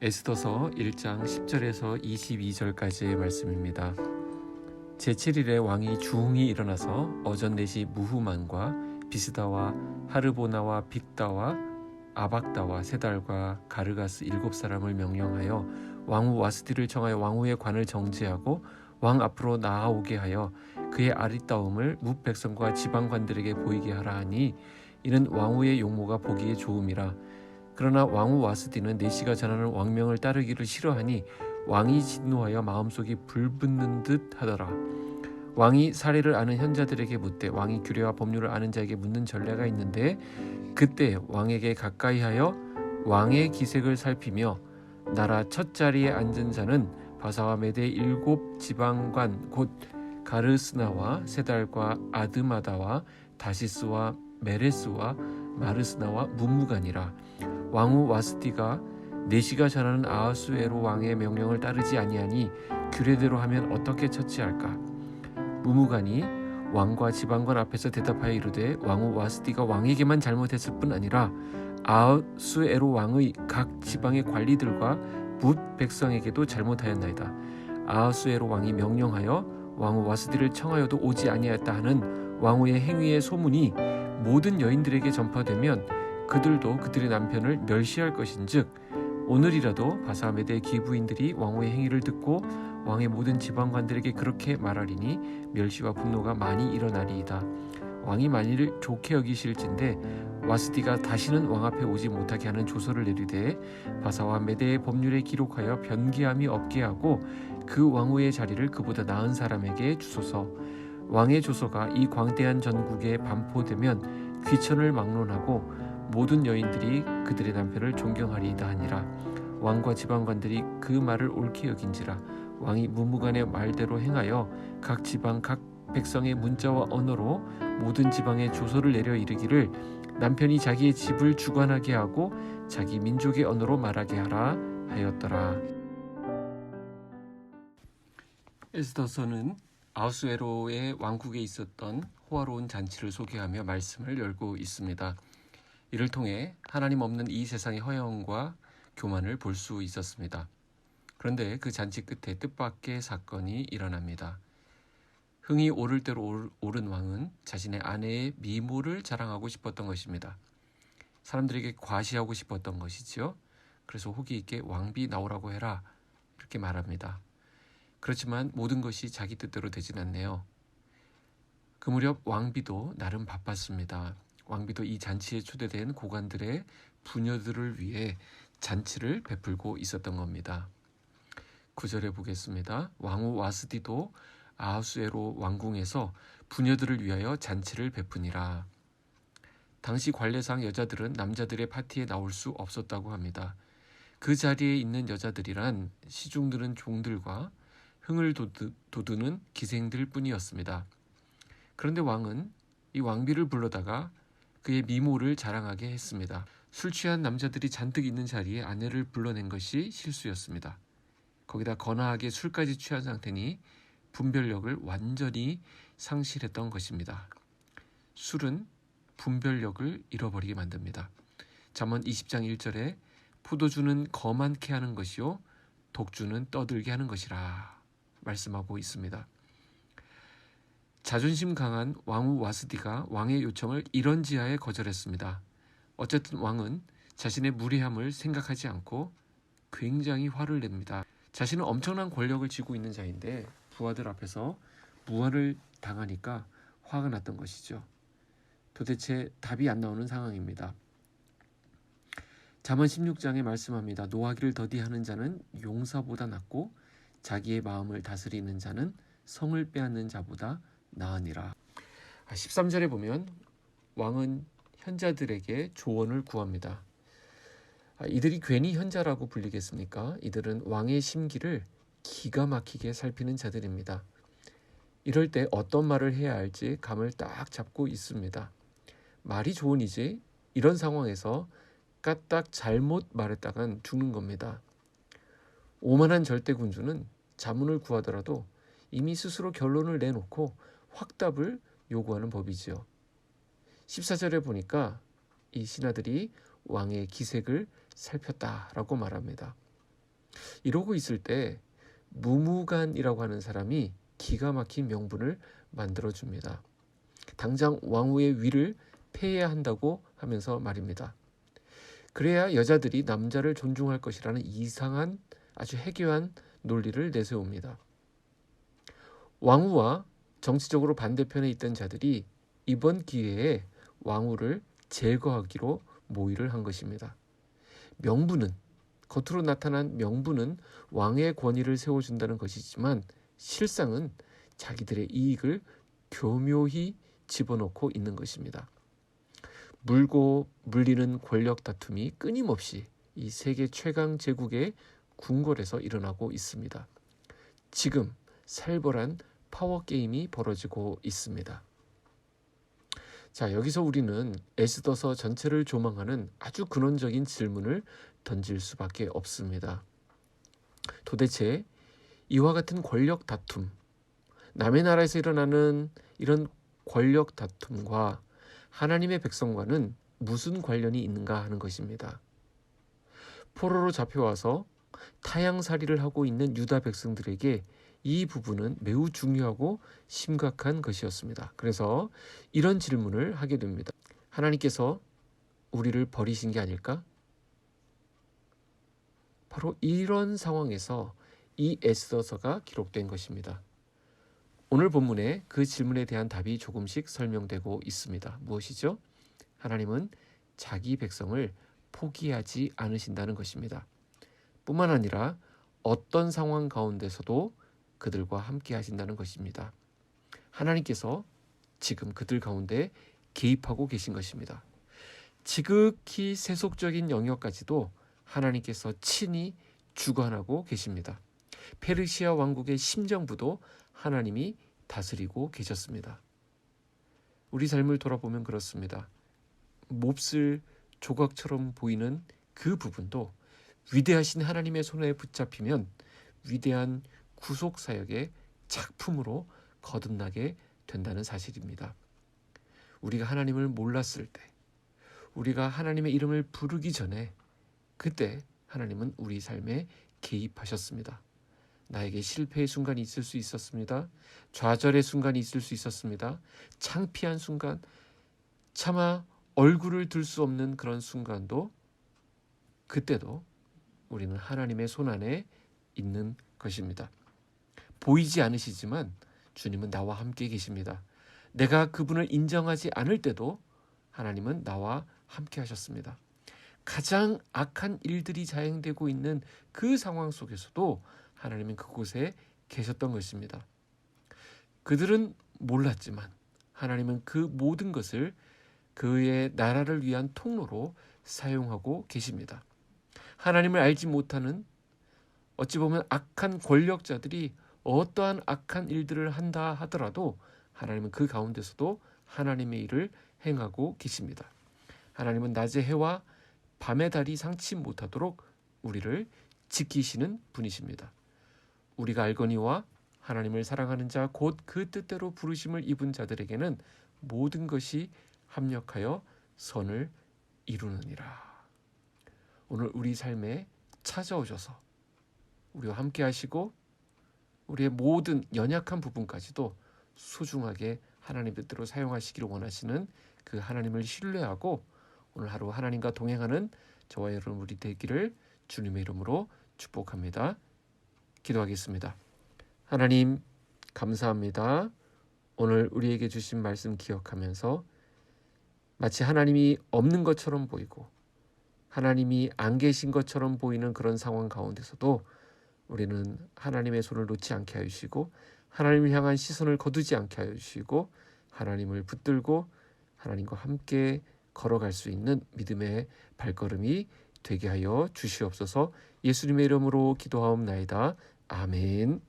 에스더서 1장 10절에서 22절까지의 말씀입니다. 제7일에 왕이 중히 일어나서 어전 넷이 무후만과 비스다와 하르보나와 빅다와 아박다와 세달과 가르가스 7사람을 명령하여 왕후 와스디를 청하여 왕후의 관을 정지하고 왕 앞으로 나아오게 하여 그의 아리따움을 뭇 백성과 지방관들에게 보이게 하라 하니 이는 왕후의 용모가 보기에 좋음이라. 그러나 왕후 와스디는 내시가 전하는 왕명을 따르기를 싫어하니 왕이 진노하여 마음속이 불붙는 듯 하더라. 왕이 사례를 아는 현자들에게 묻되 왕이 규례와 법률을 아는 자에게 묻는 전례가 있는데 그때 왕에게 가까이하여 왕의 기색을 살피며 나라 첫 자리에 앉은 자는 바사와 메대 7 지방관 곧 가르스나와 세달과 아드마다와 다시스와 메레스와 마르스나와 문무간이라. 왕후 와스디가 내시가 전하는 아하수에로 왕의 명령을 따르지 아니하니 규례대로 하면 어떻게 처치할까? 무무간이 왕과 지방관 앞에서 대답하여 이르되 왕후 와스디가 왕에게만 잘못했을 뿐 아니라 아하수에로 왕의 각 지방의 관리들과 뭇 백성에게도 잘못하였나이다. 아하수에로 왕이 명령하여 왕후 와스디를 청하여도 오지 아니하였다 하는 왕후의 행위의 소문이 모든 여인들에게 전파되면 그들도 그들의 남편을 멸시할 것인즉 오늘이라도 바사메대 기부인들이 왕후의 행위를 듣고 왕의 모든 지방관들에게 그렇게 말하리니 멸시와 분노가 많이 일어나리이다. 왕이 만일 좋게 여기실진데 와스디가 다시는 왕 앞에 오지 못하게 하는 조서를 내리되 바사와 메대의 법률에 기록하여 변기함이 없게 하고 그 왕후의 자리를 그보다 나은 사람에게 주소서. 왕의 조서가 이 광대한 전국에 반포되면 귀천을 막론하고 모든 여인들이 그들의 남편을 존경하리이다 하니라. 왕과 지방관들이 그 말을 옳게 여긴지라. 왕이 무무간의 말대로 행하여 각 지방 각 백성의 문자와 언어로 모든 지방에 조서를 내려 이르기를 남편이 자기의 집을 주관하게 하고 자기 민족의 언어로 말하게 하라 하였더라. 에스더서는 아하수에로의 왕국에 있었던 호화로운 잔치를 소개하며 말씀을 열고 있습니다. 이를 통해 하나님 없는 이 세상의 허영과 교만을 볼 수 있었습니다. 그런데 그 잔치 끝에 뜻밖의 사건이 일어납니다. 흥이 오를 대로 오른 왕은 자신의 아내의 미모를 자랑하고 싶었던 것입니다. 사람들에게 과시하고 싶었던 것이지요. 그래서 호기 있게 왕비 나오라고 해라 이렇게 말합니다. 그렇지만 모든 것이 자기 뜻대로 되진 않네요. 그 무렵 왕비도 나름 바빴습니다. 왕비도 이 잔치에 초대된 고관들의 부녀들을 위해 잔치를 베풀고 있었던 겁니다. 9절에 보겠습니다. 왕후 와스디도 아하수에로 왕궁에서 부녀들을 위하여 잔치를 베푸니라. 당시 관례상 여자들은 남자들의 파티에 나올 수 없었다고 합니다. 그 자리에 있는 여자들이란 시중 드는 종들과 흥을 돋우는 기생들 뿐이었습니다. 그런데 왕은 이 왕비를 불러다가 그의 미모를 자랑하게 했습니다. 술 취한 남자들이 잔뜩 있는 자리에 아내를 불러낸 것이 실수였습니다. 거기다 거나하게 술까지 취한 상태니 분별력을 완전히 상실했던 것입니다. 술은 분별력을 잃어버리게 만듭니다. 잠언 20장 1절에 포도주는 거만케 하는 것이요 독주는 떠들게 하는 것이라 말씀하고 있습니다. 자존심 강한 왕후 와스디가 왕의 요청을 이런지하에 거절했습니다. 어쨌든 왕은 자신의 무례함을 생각하지 않고 굉장히 화를 냅니다. 자신은 엄청난 권력을 쥐고 있는 자인데 부하들 앞에서 무화를 당하니까 화가 났던 것이죠. 도대체 답이 안 나오는 상황입니다. 잠언 16장에 말씀합니다. 노하기를 더디하는 자는 용사보다 낫고 자기의 마음을 다스리는 자는 성을 빼앗는 자보다 나으니라. 13절에 보면 왕은 현자들에게 조언을 구합니다. 이들이 괜히 현자라고 불리겠습니까? 이들은 왕의 심기를 기가 막히게 살피는 자들입니다. 이럴 때 어떤 말을 해야 할지 감을 딱 잡고 있습니다. 말이 좋으니지 이런 상황에서 까딱 잘못 말했다간 죽는 겁니다. 오만한 절대군주는 자문을 구하더라도 이미 스스로 결론을 내놓고 확답을 요구하는 법이지요. 14절에 보니까 이 신하들이 왕의 기색을 살폈다라고 말합니다. 이러고 있을 때 무무간이라고 하는 사람이 기가 막힌 명분을 만들어줍니다. 당장 왕후의 위를 폐해야 한다고 하면서 말입니다. 그래야 여자들이 남자를 존중할 것이라는 이상한 아주 해괴한 논리를 내세웁니다. 왕후와 정치적으로 반대편에 있던 자들이 이번 기회에 왕후를 제거하기로 모의를 한 것입니다. 명분은, 겉으로 나타난 명분은 왕의 권위를 세워준다는 것이지만 실상은 자기들의 이익을 교묘히 집어넣고 있는 것입니다. 물고 물리는 권력 다툼이 끊임없이 이 세계 최강 제국의 궁궐에서 일어나고 있습니다. 지금 살벌한 파워게임이 벌어지고 있습니다. 자, 여기서 우리는 에스더서 전체를 조망하는 아주 근원적인 질문을 던질 수밖에 없습니다. 도대체 이와 같은 권력 다툼, 남의 나라에서 일어나는 이런 권력 다툼과 하나님의 백성과는 무슨 관련이 있는가 하는 것입니다. 포로로 잡혀와서 타향살이를 하고 있는 유다 백성들에게 이 부분은 매우 중요하고 심각한 것이었습니다. 그래서 이런 질문을 하게 됩니다. 하나님께서 우리를 버리신 게 아닐까? 바로 이런 상황에서 이 에스더서가 기록된 것입니다. 오늘 본문에 그 질문에 대한 답이 조금씩 설명되고 있습니다. 무엇이죠? 하나님은 자기 백성을 포기하지 않으신다는 것입니다. 뿐만 아니라 어떤 상황 가운데서도 그들과 함께 하신다는 것입니다. 하나님께서 지금 그들 가운데 개입하고 계신 것입니다. 지극히 세속적인 영역까지도 하나님께서 친히 주관하고 계십니다. 페르시아 왕국의 심정부도 하나님이 다스리고 계셨습니다. 우리 삶을 돌아보면 그렇습니다. 몹쓸 조각처럼 보이는 그 부분도 위대하신 하나님의 손에 붙잡히면 위대한 구속사역의 작품으로 거듭나게 된다는 사실입니다. 우리가 하나님을 몰랐을 때, 우리가 하나님의 이름을 부르기 전에 그때 하나님은 우리 삶에 개입하셨습니다. 나에게 실패의 순간이 있을 수 있었습니다. 좌절의 순간이 있을 수 있었습니다. 창피한 순간, 차마 얼굴을 들 수 없는 그런 순간도, 그때도 우리는 하나님의 손 안에 있는 것입니다. 보이지 않으시지만 주님은 나와 함께 계십니다. 내가 그분을 인정하지 않을 때도 하나님은 나와 함께 하셨습니다. 가장 악한 일들이 자행되고 있는 그 상황 속에서도 하나님은 그곳에 계셨던 것입니다. 그들은 몰랐지만 하나님은 그 모든 것을 그의 나라를 위한 통로로 사용하고 계십니다. 하나님을 알지 못하는, 어찌 보면 악한 권력자들이 어떠한 악한 일들을 한다 하더라도 하나님은 그 가운데서도 하나님의 일을 행하고 계십니다. 하나님은 낮의 해와 밤의 달이 상치 못하도록 우리를 지키시는 분이십니다. 우리가 알거니와 하나님을 사랑하는 자 곧 그 뜻대로 부르심을 입은 자들에게는 모든 것이 합력하여 선을 이루느니라. 오늘 우리 삶에 찾아오셔서 우리와 함께 하시고 우리의 모든 연약한 부분까지도 소중하게 하나님 뜻대로 사용하시기를 원하시는 그 하나님을 신뢰하고 오늘 하루 하나님과 동행하는 저와 여러분이 되기를 주님의 이름으로 축복합니다. 기도하겠습니다. 하나님 감사합니다. 오늘 우리에게 주신 말씀 기억하면서 마치 하나님이 없는 것처럼 보이고 하나님이 안 계신 것처럼 보이는 그런 상황 가운데서도 우리는 하나님의 손을 놓지 않게 하여 주시고 하나님을 향한 시선을 거두지 않게 하여 주시고 하나님을 붙들고 하나님과 함께 걸어갈 수 있는 믿음의 발걸음이 되게 하여 주시옵소서. 예수님의 이름으로 기도하옵나이다. 아멘.